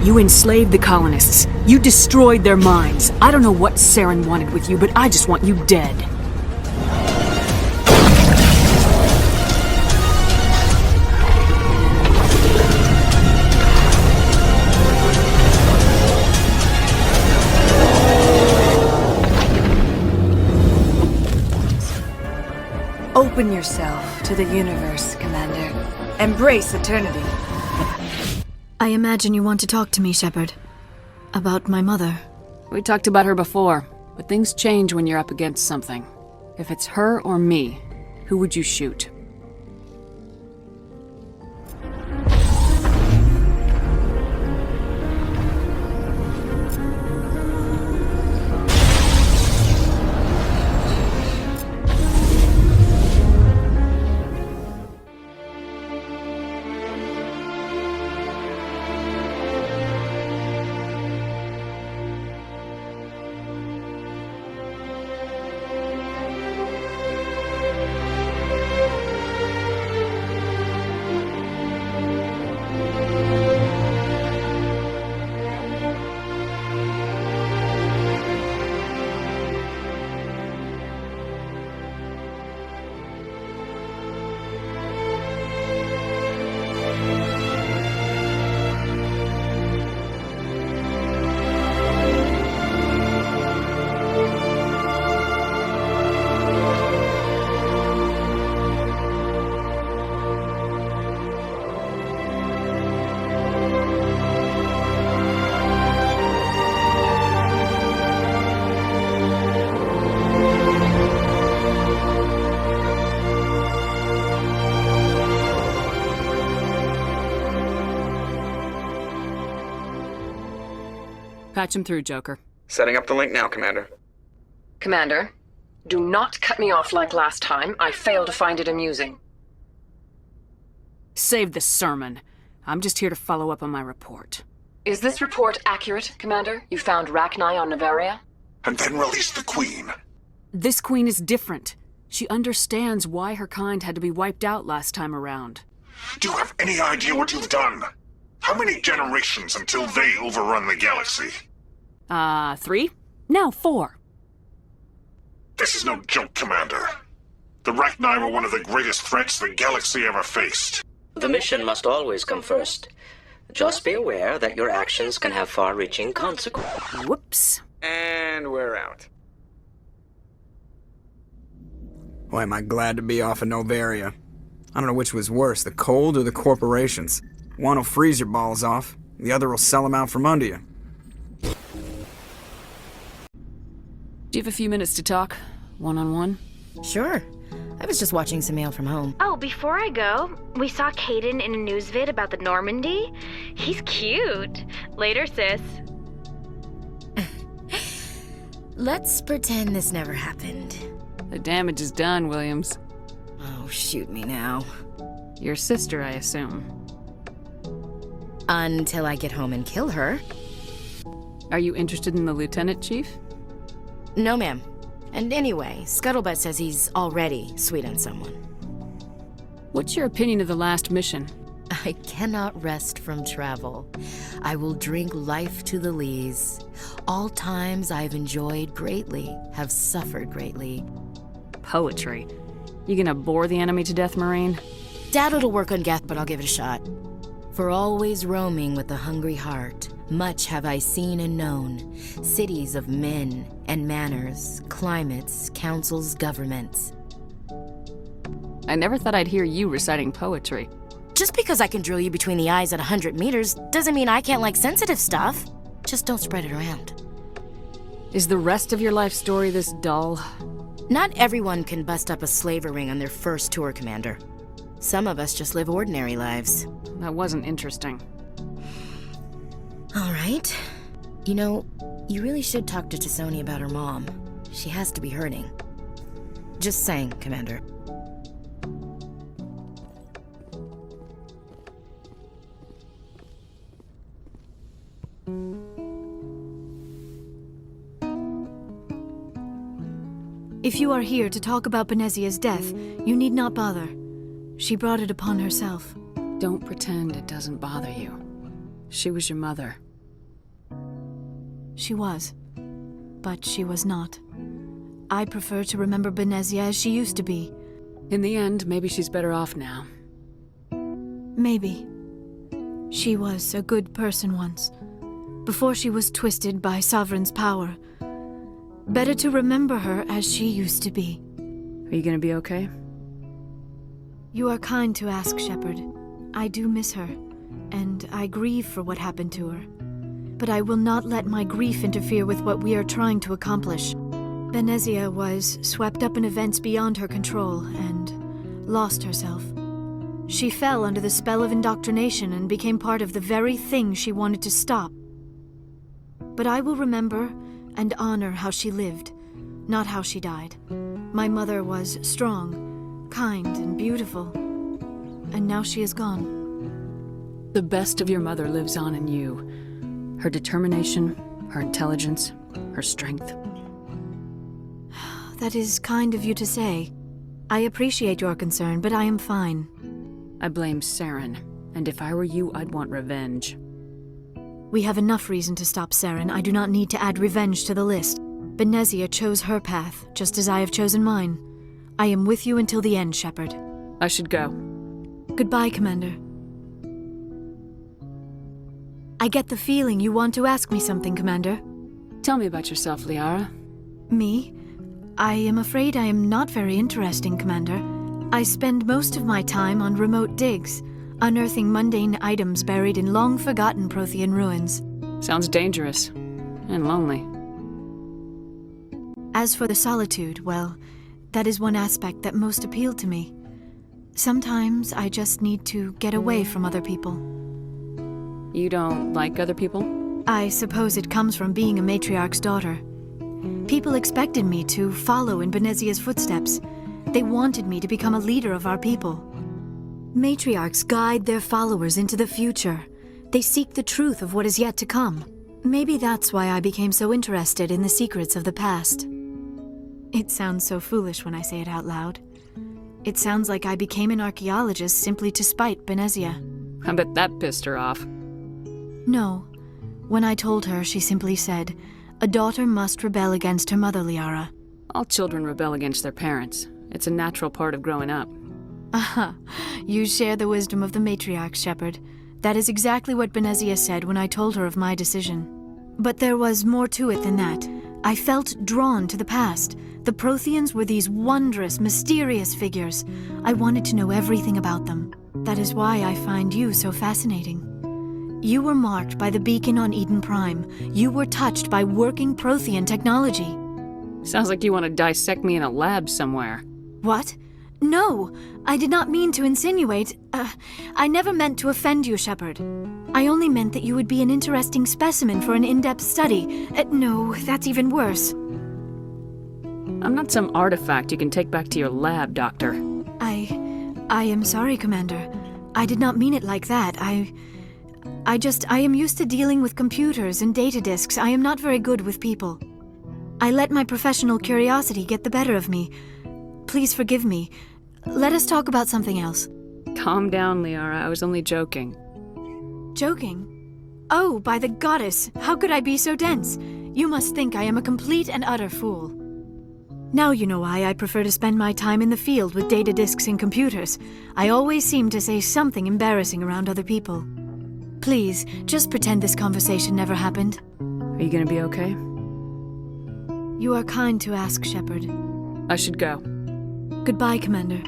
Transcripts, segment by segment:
You enslaved the colonists. You destroyed their minds. I don't know what Saren wanted with you, but I just want you dead. Open yourself to the universe, Commander. Embrace eternity. I imagine you want to talk to me, Shepard. About my mother. We talked about her before, but things change when you're up against something. If it's her or me, who would you shoot? Patch him through, Joker. Setting up the link now, Commander. Commander, do not cut me off like last time. I fail to find it amusing. Save the sermon. I'm just here to follow up on my report. Is this report accurate, Commander? You found Rachni on Nevaria? And then release the Queen. This Queen is different. She understands why her kind had to be wiped out last time around. Do you have any idea what you've done? How many generations until they overrun the galaxy? 3? Now 4. This is no joke, Commander. The Rachni were one of the greatest threats the galaxy ever faced. The mission must always come first. Just be aware that your actions can have far-reaching consequences. Whoops. And we're out. Boy, am I glad to be off of Novaria. I don't know which was worse, the cold or the corporations. One will freeze your balls off, the other will sell them out from under you. Do you have a few minutes to talk? One-on-one? Sure. I was just watching some mail from home. Oh, before I go, we saw Kaiden in a news vid about the Normandy. He's cute. Later, sis. Let's pretend this never happened. The damage is done, Williams. Oh, shoot me now. Your sister, I assume. Until I get home and kill her. Are you interested in the Lieutenant Chief? No, ma'am. And anyway, Scuttlebutt says he's already sweet on someone. What's your opinion of the last mission? I cannot rest from travel. I will drink life to the lees. All times I've enjoyed greatly, have suffered greatly. Poetry. You gonna bore the enemy to death, Marine? Doubt it'll work on Geth, but I'll give it a shot. For always roaming with a hungry heart, much have I seen and known, cities of men and manners, climates, councils, governments. I never thought I'd hear you reciting poetry. Just because I can drill you between the eyes at 100 meters doesn't mean I can't like sensitive stuff. Just don't spread it around. Is the rest of your life story this dull? Not everyone can bust up a slaver ring on their first tour, Commander. Some of us just live ordinary lives. That wasn't interesting. All right. You know, you really should talk to T'Soni about her mom. She has to be hurting. Just saying, Commander. If you are here to talk about Benezia's death, you need not bother. She brought it upon herself. Don't pretend it doesn't bother you. She was your mother. She was. But she was not. I prefer to remember Benezia as she used to be. In the end, maybe she's better off now. Maybe. She was a good person once, before she was twisted by Sovereign's power. Better to remember her as she used to be. Are you gonna be okay? You are kind to ask, Shepard. I do miss her, and I grieve for what happened to her. But I will not let my grief interfere with what we are trying to accomplish. Benezia was swept up in events beyond her control and lost herself. She fell under the spell of indoctrination and became part of the very thing she wanted to stop. But I will remember and honor how she lived, not how she died. My mother was strong, kind, and beautiful, and now she is gone. The best of your mother lives on in you. Her determination, her intelligence, her strength. That is kind of you to say. I appreciate your concern, but I am fine. I blame Saren, and if I were you, I'd want revenge. We have enough reason to stop Saren. I do not need to add revenge to the list. Benezia chose her path, just as I have chosen mine. I am with you until the end, Shepard. I should go. Goodbye, Commander. I get the feeling you want to ask me something, Commander. Tell me about yourself, Liara. Me? I am afraid I am not very interesting, Commander. I spend most of my time on remote digs, unearthing mundane items buried in long-forgotten Prothean ruins. Sounds dangerous. And lonely. As for the solitude, well, that is one aspect that most appealed to me. Sometimes I just need to get away from other people. You don't like other people? I suppose it comes from being a matriarch's daughter. People expected me to follow in Benezia's footsteps. They wanted me to become a leader of our people. Matriarchs guide their followers into the future. They seek the truth of what is yet to come. Maybe that's why I became so interested in the secrets of the past. It sounds so foolish when I say it out loud. It sounds like I became an archaeologist simply to spite Benezia. I bet that pissed her off. No. When I told her, she simply said, "A daughter must rebel against her mother, Liara." All children rebel against their parents. It's a natural part of growing up. Aha, you share the wisdom of the matriarch, Shepard. That is exactly what Benezia said when I told her of my decision. But there was more to it than that. I felt drawn to the past. The Protheans were these wondrous, mysterious figures. I wanted to know everything about them. That is why I find you so fascinating. You were marked by the beacon on Eden Prime. You were touched by working Prothean technology. Sounds like you want to dissect me in a lab somewhere. What? No, I did not mean to insinuate. I never meant to offend you, Shepard. I only meant that you would be an interesting specimen for an in-depth study. No, that's even worse. I'm not some artifact you can take back to your lab, Doctor. I am sorry, Commander. I did not mean it like that. I am used to dealing with computers and data disks. I am not very good with people. I let my professional curiosity get the better of me. Please forgive me. Let us talk about something else. Calm down, Liara. I was only joking. Joking? Oh, by the goddess, how could I be so dense? You must think I am a complete and utter fool. Now you know why I prefer to spend my time in the field with data disks and computers. I always seem to say something embarrassing around other people. Please, just pretend this conversation never happened. Are you gonna be okay? You are kind to ask, Shepard. I should go. Goodbye, Commander.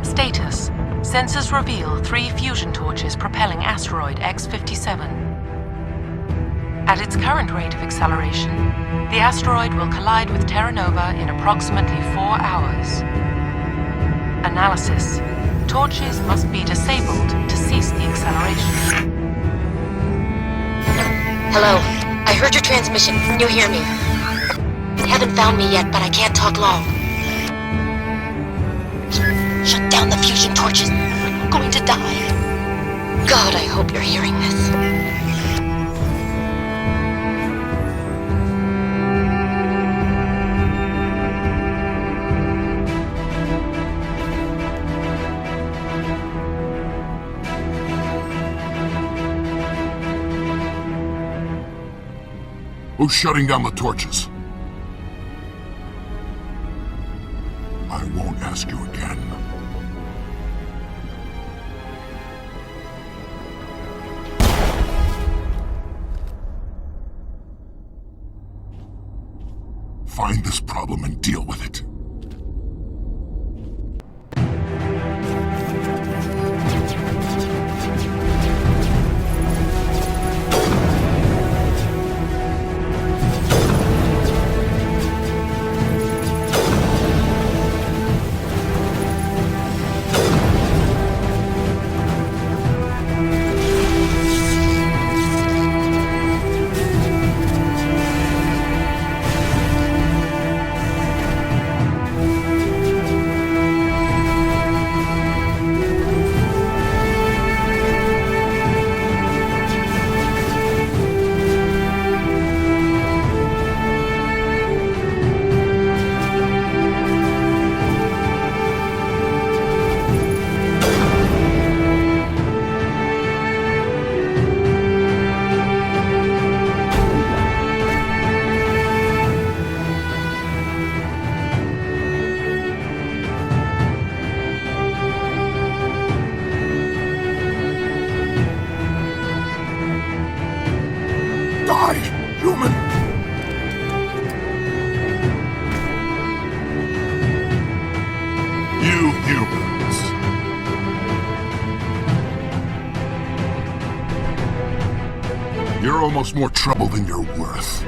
Status. Sensors reveal 3 fusion torches propelling asteroid X-57. At its current rate of acceleration, the asteroid will collide with Terra Nova in approximately 4 hours. Analysis. Torches must be disabled to cease the acceleration. Hello. I heard your transmission. Can you hear me? You haven't found me yet, but I can't talk long. Shut down the fusion torches. I'm going to die. God, I hope you're hearing this. Who's shutting down the torches? I won't ask you again. Find this problem and deal with it. You're almost more trouble than you're worth.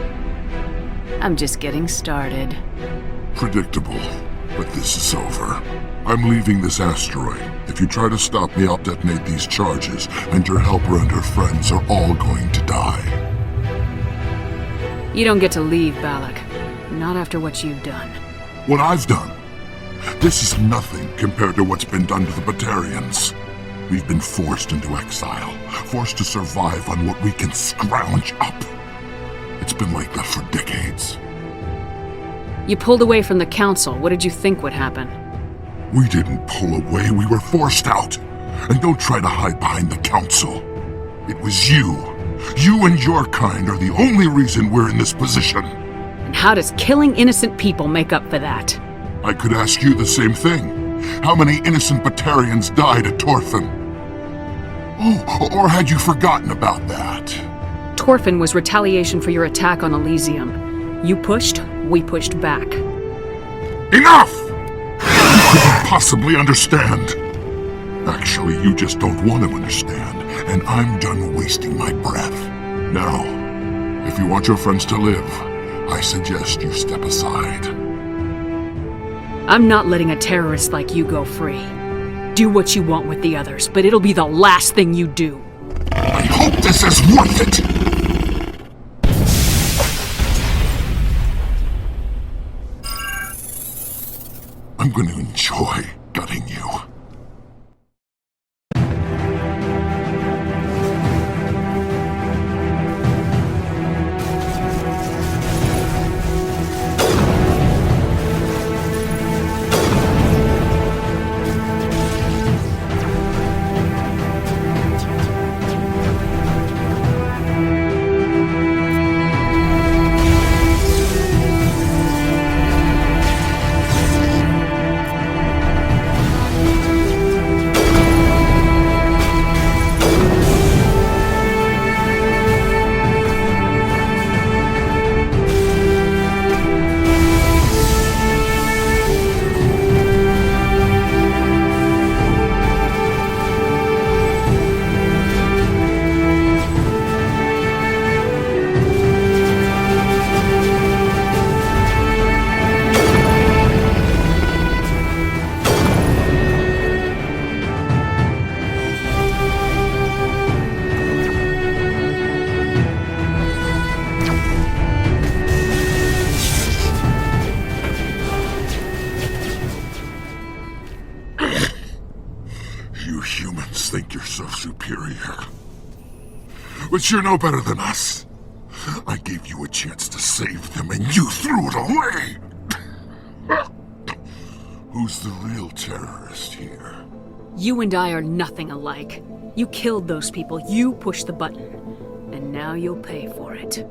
I'm just getting started. Predictable, but this is over. I'm leaving this asteroid. If you try to stop me, I'll detonate these charges, and your helper and her friends are all going to die. You don't get to leave, Balak. Not after what you've done. What I've done? This is nothing compared to what's been done to the Batarians. We've been forced into exile, forced to survive on what we can scrounge up. It's been like that for decades. You pulled away from the Council. What did you think would happen? We didn't pull away, we were forced out. And don't try to hide behind the Council. It was you. You and your kind are the only reason we're in this position. And how does killing innocent people make up for that? I could ask you the same thing. How many innocent Batarians died at Torfan? Oh, or had you forgotten about that? Torfan was retaliation for your attack on Elysium. You pushed, we pushed back. Enough! You couldn't possibly understand. Actually, you just don't want to understand, and I'm done wasting my breath. Now, if you want your friends to live, I suggest you step aside. I'm not letting a terrorist like you go free. Do what you want with the others, but it'll be the last thing you do. I hope this is worth it! I'm going to enjoy gutting you. But you're no better than us. I gave you a chance to save them, and you threw it away! Who's the real terrorist here? You and I are nothing alike. You killed those people, you pushed the button. And now you'll pay for it.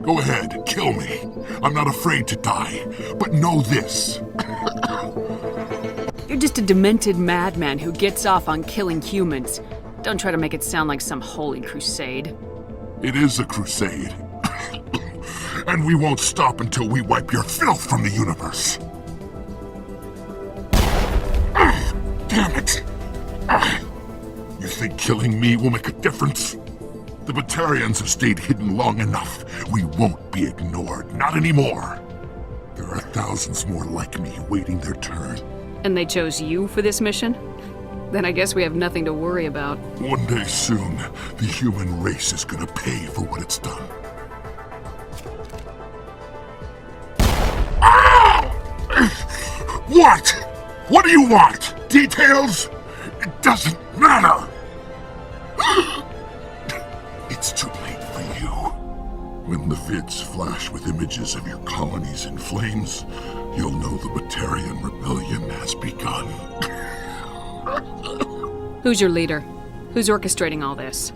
Go ahead, kill me. I'm not afraid to die. But know this. You're just a demented madman who gets off on killing humans. Don't try to make it sound like some holy crusade. It is a crusade. And we won't stop until we wipe your filth from the universe. Damn it! You think killing me will make a difference? The Batarians have stayed hidden long enough. We won't be ignored. Not anymore. There are thousands more like me waiting their turn. And they chose you for this mission? Then I guess we have nothing to worry about. One day soon, the human race is gonna pay for what it's done. What? What do you want? Details? It doesn't matter! It's too late for you. When the vids flash with images of your colonies in flames, you'll know the Batarian rebellion has begun. Who's your leader? Who's orchestrating all this?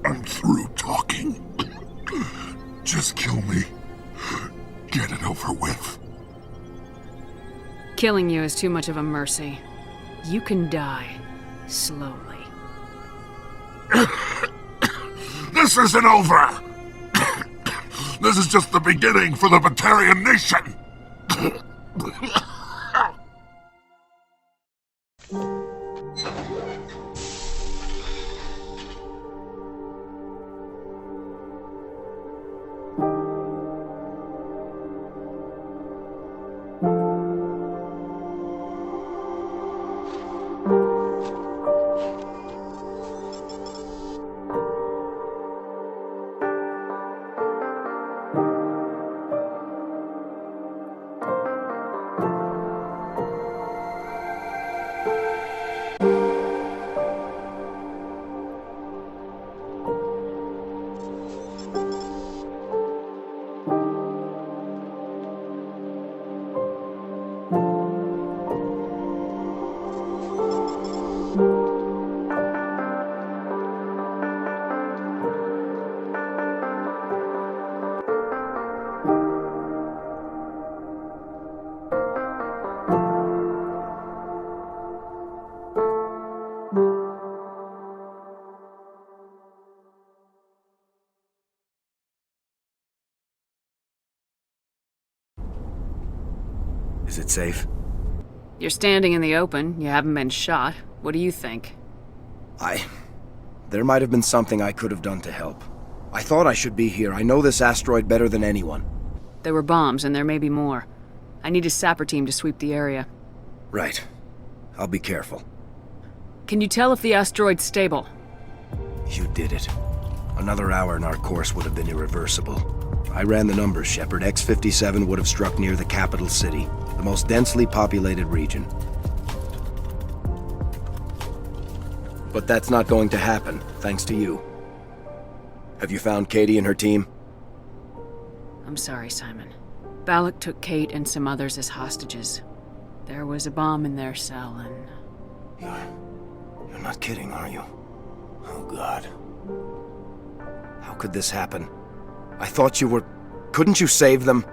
I'm through talking. Just kill me. Get it over with. Killing you is too much of a mercy. You can die slowly. This isn't over! This is just the beginning for the Batarian nation! Is it safe? You're standing in the open. You haven't been shot. What do you think? There might have been something I could have done to help. I thought I should be here. I know this asteroid better than anyone. There were bombs, and there may be more. I need a sapper team to sweep the area. Right. I'll be careful. Can you tell if the asteroid's stable? You did it. Another hour and our course would have been irreversible. I ran the numbers, Shepard. X-57 would have struck near the capital city, the most densely populated region. But that's not going to happen, thanks to you. Have you found Katie and her team? I'm sorry, Simon. Balak took Kate and some others as hostages. There was a bomb in their cell, and... You're not kidding, are you? Oh, God. How could this happen? I thought you were... Couldn't you save them?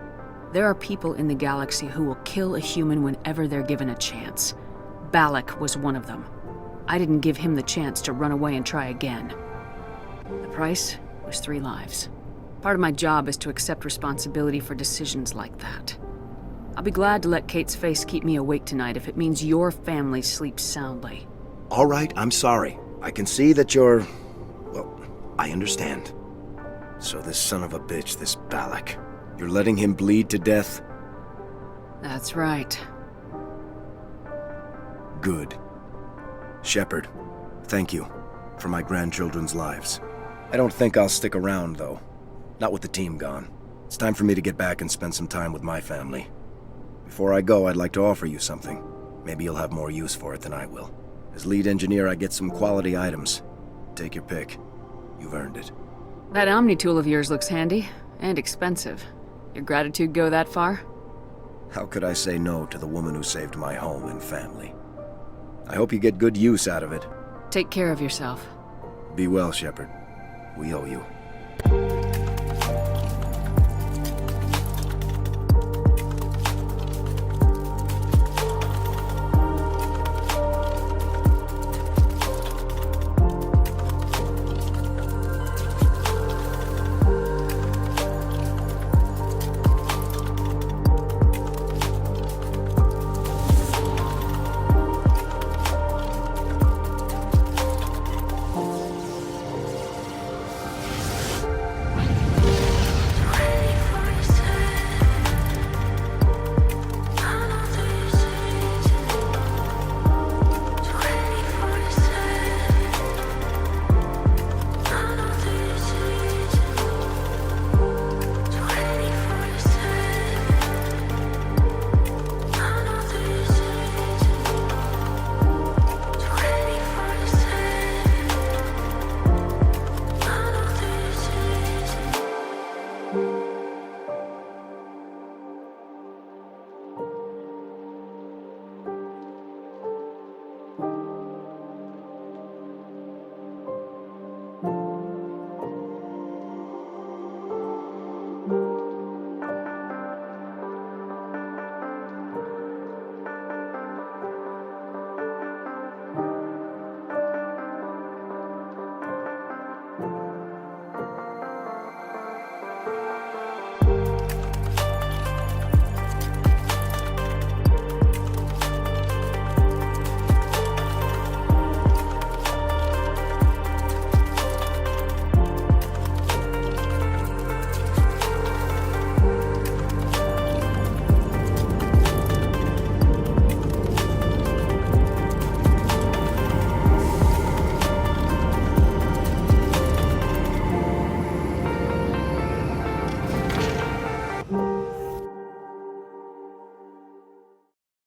There are people in the galaxy who will kill a human whenever they're given a chance. Balak was one of them. I didn't give him the chance to run away and try again. The price was 3 lives. Part of my job is to accept responsibility for decisions like that. I'll be glad to let Kate's face keep me awake tonight if it means your family sleeps soundly. All right, I'm sorry. I can see that you're... Well, I understand. So this son of a bitch, this Balak, you're letting him bleed to death? That's right. Good. Shepard, thank you for my grandchildren's lives. I don't think I'll stick around, though. Not with the team gone. It's time for me to get back and spend some time with my family. Before I go, I'd like to offer you something. Maybe you'll have more use for it than I will. As lead engineer, I get some quality items. Take your pick. You've earned it. That Omni tool of yours looks handy and expensive. Your gratitude go that far? How could I say no to the woman who saved my home and family? I hope you get good use out of it. Take care of yourself. Be well, Shepard. We owe you.